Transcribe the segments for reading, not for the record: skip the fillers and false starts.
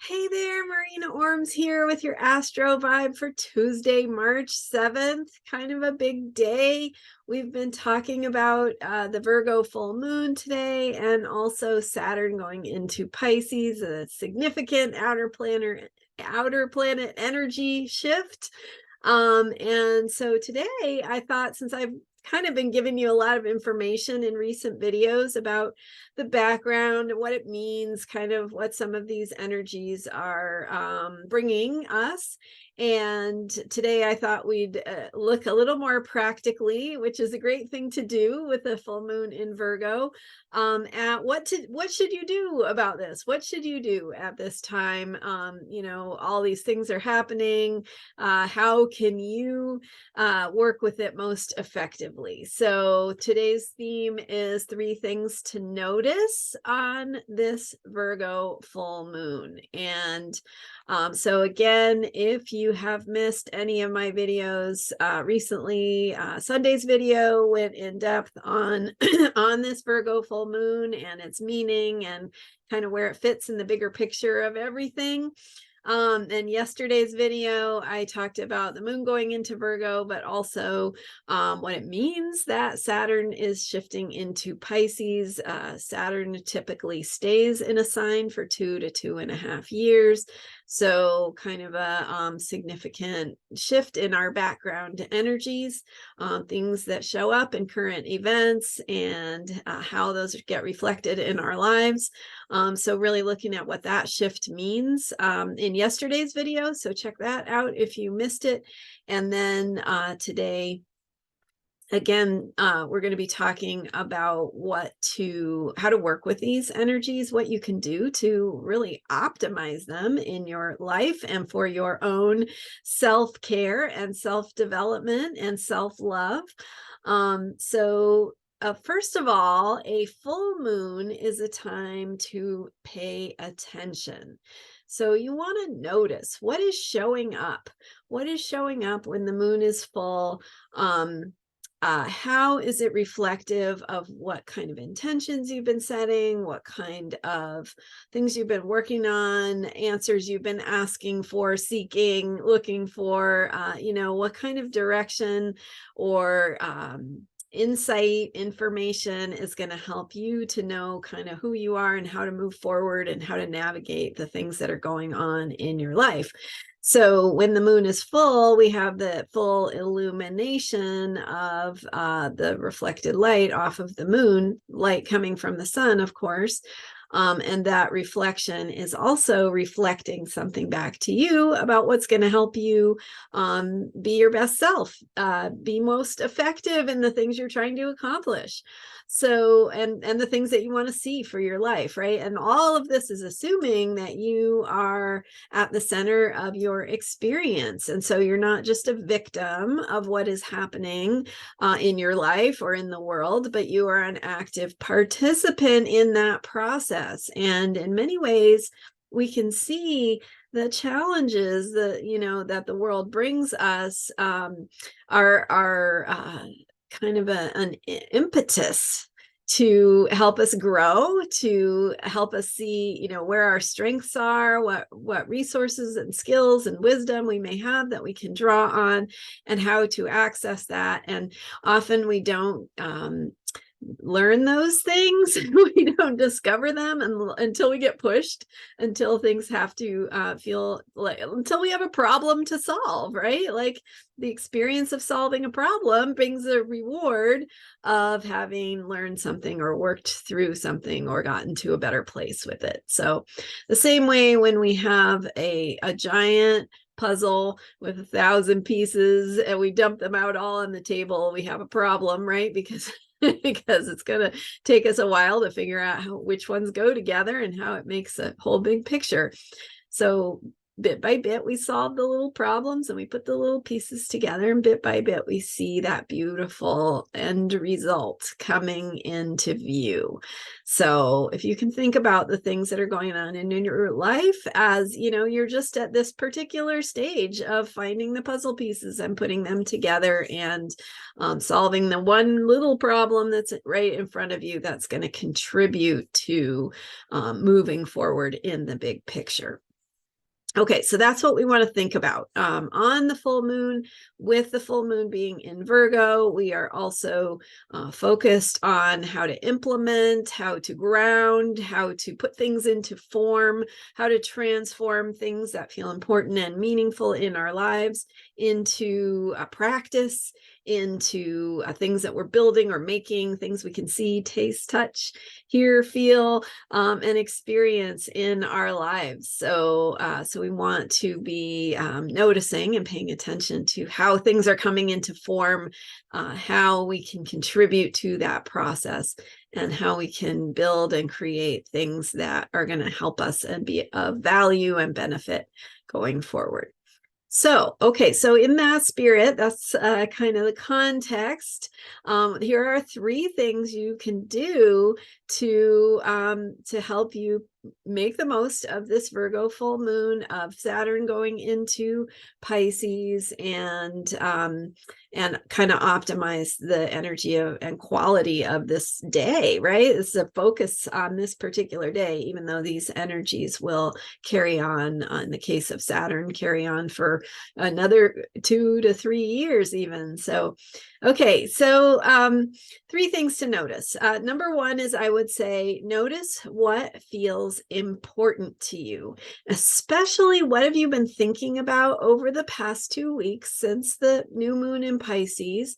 Hey there, Marina Ormes here with your Astro vibe for Tuesday, March 7th. Kind of a big day. We've been talking about the Virgo full moon today and also Saturn going into Pisces, a significant outer planet energy shift. And so today I thought, since I've kind of been giving you a lot of information in recent videos about the background and what it means, kind of what some of these energies are bringing us. And today I thought we'd look a little more practically, which is a great thing to do with the full moon in Virgo, at what should you do about this? What should you do at this time? All these things are happening. How can you work with it most effectively? So today's theme is 3 things to notice on this Virgo full moon. And so again, if you have missed any of my videos recently, Sunday's video went in depth on on this Virgo full moon and its meaning and kind of where it fits in the bigger picture of everything. And yesterday's video, I talked about the moon going into Virgo, but also what it means that Saturn is shifting into Pisces. Saturn typically stays in a sign for 2 to 2.5 years. So kind of a significant shift in our background energies, things that show up in current events and how those get reflected in our lives. So really looking at what that shift means in yesterday's video. So check that out if you missed it. And then today, again, we're going to be talking about how to work with these energies, what you can do to really optimize them in your life and for your own self-care and self-development and self-love. First of all, a full moon is a time to pay attention. So you want to notice what is showing up. What is showing up when the moon is full? How is it reflective of what kind of intentions you've been setting, what kind of things you've been working on, answers you've been asking for, seeking, looking for, what kind of direction or insight, information is going to help you to know kind of who you are and how to move forward and how to navigate the things that are going on in your life. So when the moon is full, we have the full illumination of the reflected light off of the moon, light coming from the sun, of course. And that reflection is also reflecting something back to you about what's going to help you be your best self, be most effective in the things you're trying to accomplish. So, and the things that you want to see for your life, right? And all of this is assuming that you are at the center of your experience. And so you're not just a victim of what is happening in your life or in the world, but you are an active participant in that process. And in many ways, we can see the challenges that the world brings us are kind of an impetus to help us grow, to help us see, where our strengths are, what resources and skills and wisdom we may have that we can draw on, and how to access that. And often we don't learn those things. We don't discover them until we get pushed, until things have to feel like, until we have a problem to solve, right? Like the experience of solving a problem brings a reward of having learned something or worked through something or gotten to a better place with it. So the same way when we have a giant puzzle with 1,000 pieces and we dump them out all on the table, we have a problem, right? Because it's going to take us a while to figure out which ones go together and how it makes a whole big picture. So bit by bit, we solve the little problems and we put the little pieces together, and bit by bit, we see that beautiful end result coming into view. So if you can think about the things that are going on in your life as, you're just at this particular stage of finding the puzzle pieces and putting them together and solving the one little problem that's right in front of you that's going to contribute to moving forward in the big picture. Okay, so that's what we want to think about on the full moon. With the full moon being in Virgo, we are also focused on how to implement, how to ground, how to put things into form, how to transform things that feel important and meaningful in our lives into a practice, into things that we're building or making, things we can see, taste, touch, hear, feel, and experience in our lives. So we want to be noticing and paying attention to how things are coming into form, how we can contribute to that process, and how we can build and create things that are going to help us and be of value and benefit going forward. So, okay, so in that spirit, that's kind of the context. Here are 3 things you can do to help you make the most of this Virgo full moon, of Saturn going into Pisces, and kind of optimize the energy and quality of this day, right? This is a focus on this particular day, even though these energies will carry on, in the case of Saturn, carry on for another 2 to 3 years even. So, okay, so 3 things to notice. Number 1 is, I would say, notice what feels important to you, especially what have you been thinking about over the past 2 weeks since the new moon in Pisces,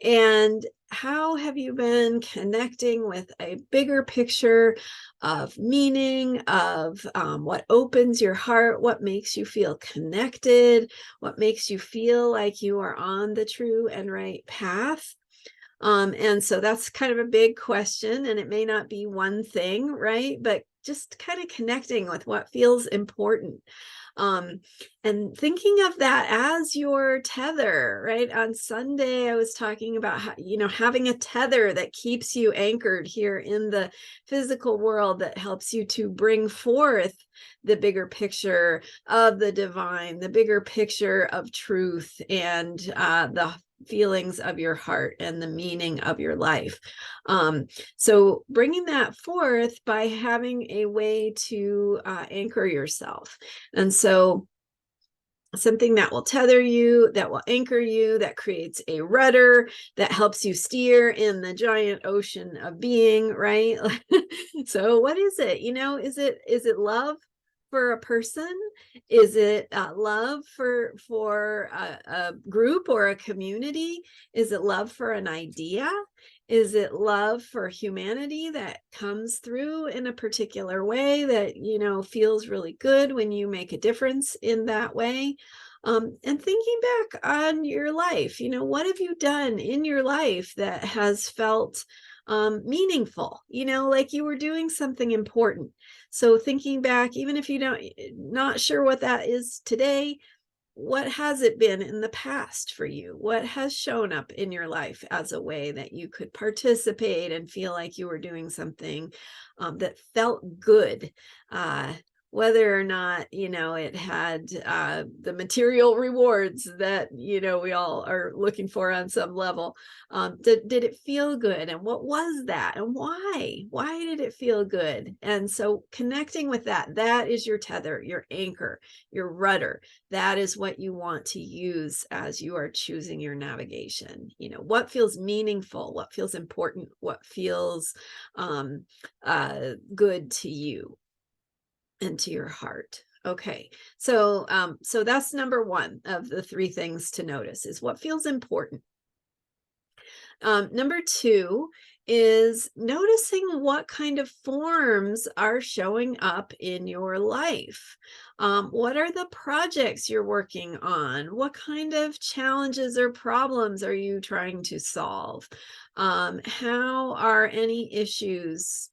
and how have you been connecting with a bigger picture of meaning, of what opens your heart, what makes you feel connected, what makes you feel like you are on the true and right path. And so that's kind of a big question, and it may not be one thing, right? But just kind of connecting with what feels important. And thinking of that as your tether, right? On Sunday, I was talking about how, having a tether that keeps you anchored here in the physical world, that helps you to bring forth the bigger picture of the divine, the bigger picture of truth, and the feelings of your heart and the meaning of your life. So bringing that forth by having a way to anchor yourself. And so something that will tether you, that will anchor you, that creates a rudder, that helps you steer in the giant ocean of being, right? So what is it? Is it love for a person? Is it love for a group or a community? Is it love for an idea? Is it love for humanity that comes through in a particular way that, feels really good when you make a difference in that way? And thinking back on your life, what have you done in your life that has felt meaningful, like you were doing something important. So thinking back, even if not sure what that is today, what has it been in the past for you? What has shown up in your life as a way that you could participate and feel like you were doing something that felt good? Whether or not, it had the material rewards that, we all are looking for on some level. Did it feel good? And what was that? And why? Why did it feel good? And so connecting with that is your tether, your anchor, your rudder. That is what you want to use as you are choosing your navigation. What feels meaningful, what feels important, what feels good to you and to your heart. Okay, so that's number 1 of the 3 things to notice, is what feels important. Number 2 is noticing what kind of forms are showing up in your life. What are the projects you're working on? What kind of challenges or problems are you trying to solve? How are any issues,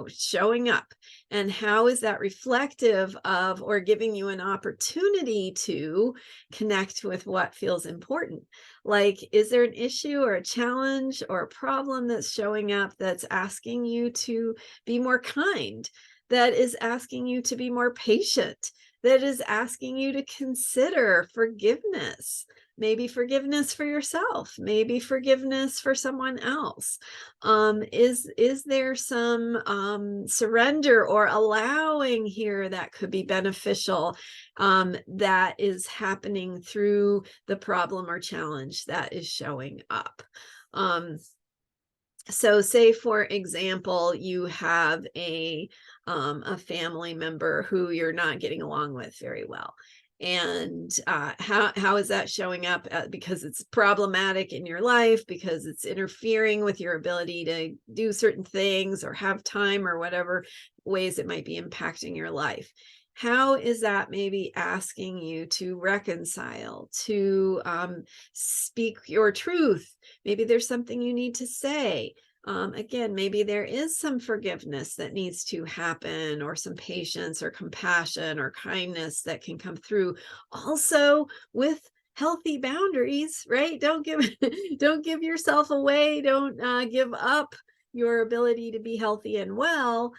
showing up? And how is that reflective of, or giving you an opportunity to connect with what feels important? Like, is there an issue or a challenge or a problem that's showing up that's asking you to be more kind, that is asking you to be more patient, that is asking you to consider forgiveness, maybe forgiveness for yourself, maybe forgiveness for someone else. Is there some surrender or allowing here that could be beneficial, that is happening through the problem or challenge that is showing up? So say, for example, you have a family member who you're not getting along with very well. And how is that showing up? Because it's problematic in your life, because it's interfering with your ability to do certain things or have time, or whatever ways it might be impacting your life. How is that maybe asking you to reconcile, to speak your truth? Maybe there's something you need to say. Again, maybe there is some forgiveness that needs to happen, or some patience or compassion or kindness that can come through. Also, with healthy boundaries, right? Don't give don't give yourself away. Don't give up your ability to be healthy and well.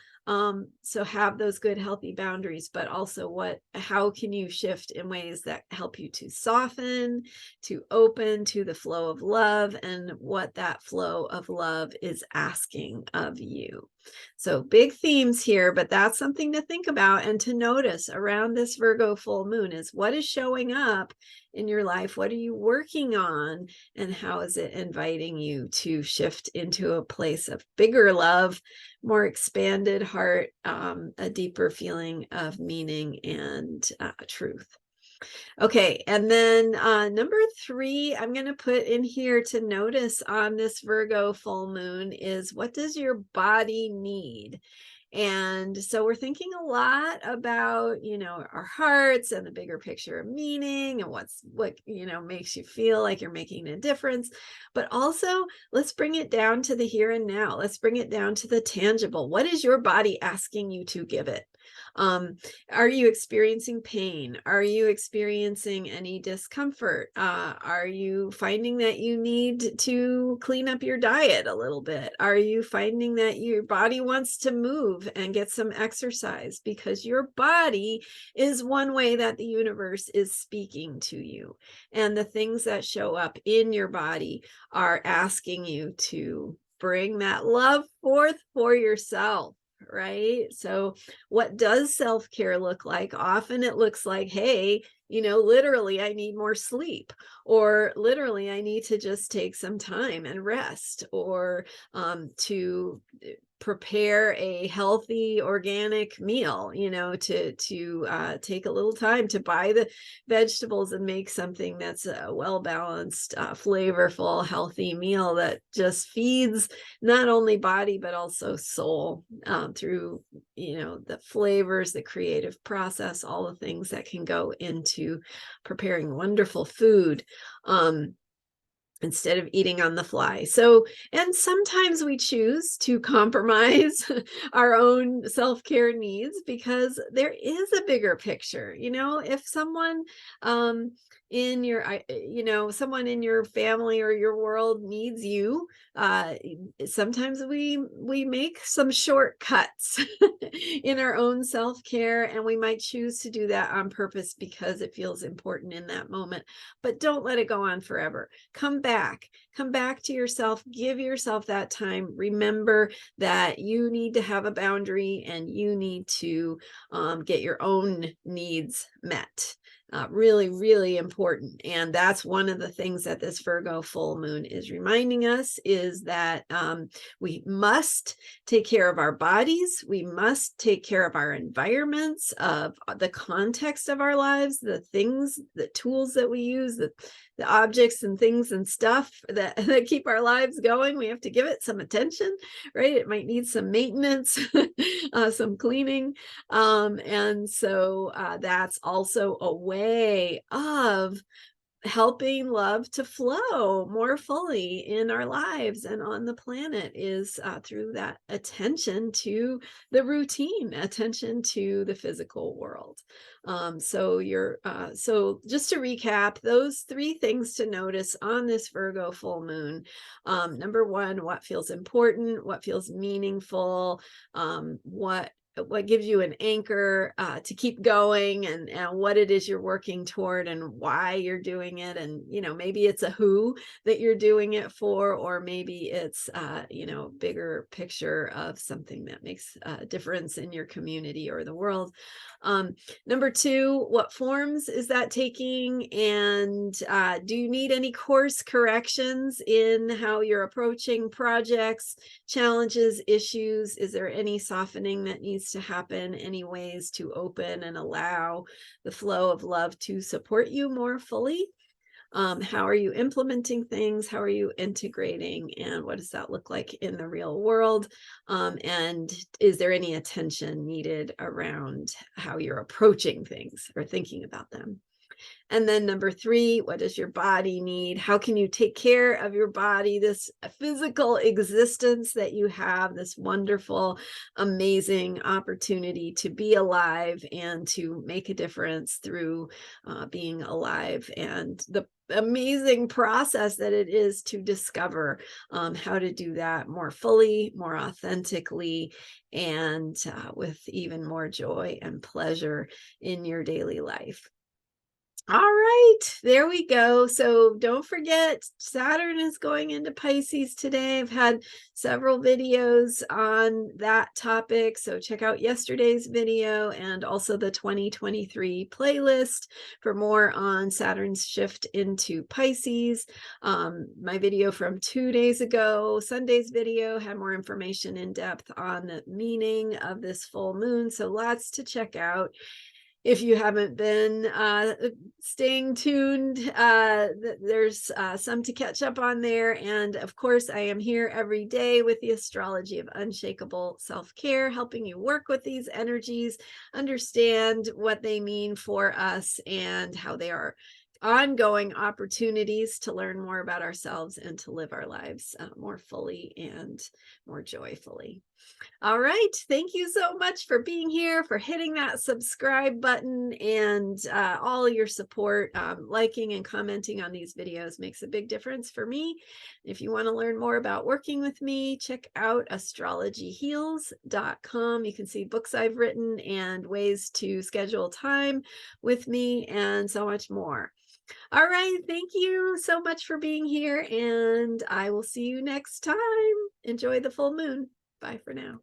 So have those good, healthy boundaries, but also how can you shift in ways that help you to soften, to open to the flow of love, and what that flow of love is asking of you. So big themes here, but that's something to think about and to notice around this Virgo full moon, is what is showing up in your life? What are you working on? And how is it inviting you to shift into a place of bigger love, more expanded heart, a deeper feeling of meaning and truth? Okay, and then number 3, I'm going to put in here to notice on this Virgo full moon is, what does your body need? And so we're thinking a lot about, our hearts and the bigger picture of meaning, and what makes you feel like you're making a difference. But also, let's bring it down to the here and now. Let's bring it down to the tangible. What is your body asking you to give it? Are you experiencing pain? Are you experiencing any discomfort? Are you finding that you need to clean up your diet a little bit? Are you finding that your body wants to move and get some exercise? Because your body is one way that the universe is speaking to you. And the things that show up in your body are asking you to bring that love forth for yourself. Right? So what does self-care look like? Often it looks like, hey, literally I need more sleep, or literally I need to just take some time and rest, or to prepare a healthy organic meal, to take a little time to buy the vegetables and make something that's a well-balanced, flavorful, healthy meal that just feeds not only body but also soul, through the flavors, the creative process, all the things that can go into preparing wonderful food, instead of eating on the fly. So, and sometimes we choose to compromise our own self-care needs because there is a bigger picture. If someone in your someone in your family or your world needs you, sometimes we make some shortcuts in our own self-care, and we might choose to do that on purpose because it feels important in that moment. But don't let it go on forever. Come back to yourself, give yourself that time. Remember that you need to have a boundary, and you need to get your own needs met. Really, really important. And that's one of the things that this Virgo full moon is reminding us, is that we must take care of our bodies. We must take care of our environments, of the context of our lives, the things, the tools that we use, the objects and things and stuff that keep our lives going. We have to give it some attention, right? It might need some maintenance, some cleaning. And so that's also a way of helping love to flow more fully in our lives and on the planet, is through that attention to the routine, attention to the physical world. So just to recap, those 3 things to notice on this Virgo full moon. Number 1, what feels important, what feels meaningful, what what gives you an anchor to keep going, and what it is you're working toward and why you're doing it. And, maybe it's a who that you're doing it for, or maybe it's, bigger picture of something that makes a difference in your community or the world. Number two, what forms is that taking? And do you need any course corrections in how you're approaching projects, challenges, issues? Is there any softening that needs to happen? Any ways to open and allow the flow of love to support you more fully? How are you implementing things? How are you integrating? And what does that look like in the real world? And is there any attention needed around how you're approaching things or thinking about them? And then number three, what does your body need? How can you take care of your body, this physical existence that you have, this wonderful, amazing opportunity to be alive and to make a difference through being alive, and the amazing process that it is to discover how to do that more fully, more authentically, and with even more joy and pleasure in your daily life. All right, there we go. So don't forget, Saturn is going into Pisces today. I've had several videos on that topic. So check out yesterday's video and also the 2023 playlist for more on Saturn's shift into Pisces. My video from 2 days ago, Sunday's video, had more information in depth on the meaning of this full moon. So lots to check out. If you haven't been staying tuned, there's some to catch up on there. And of course, I am here every day with the Astrology of Unshakable Self-Care, helping you work with these energies, understand what they mean for us, and how they are ongoing opportunities to learn more about ourselves and to live our lives more fully and more joyfully. All right. Thank you so much for being here, for hitting that subscribe button, and all your support. Liking and commenting on these videos makes a big difference for me. If you want to learn more about working with me, check out astrologyheals.com. You can see books I've written and ways to schedule time with me and so much more. All right. Thank you so much for being here, and I will see you next time. Enjoy the full moon. Bye for now.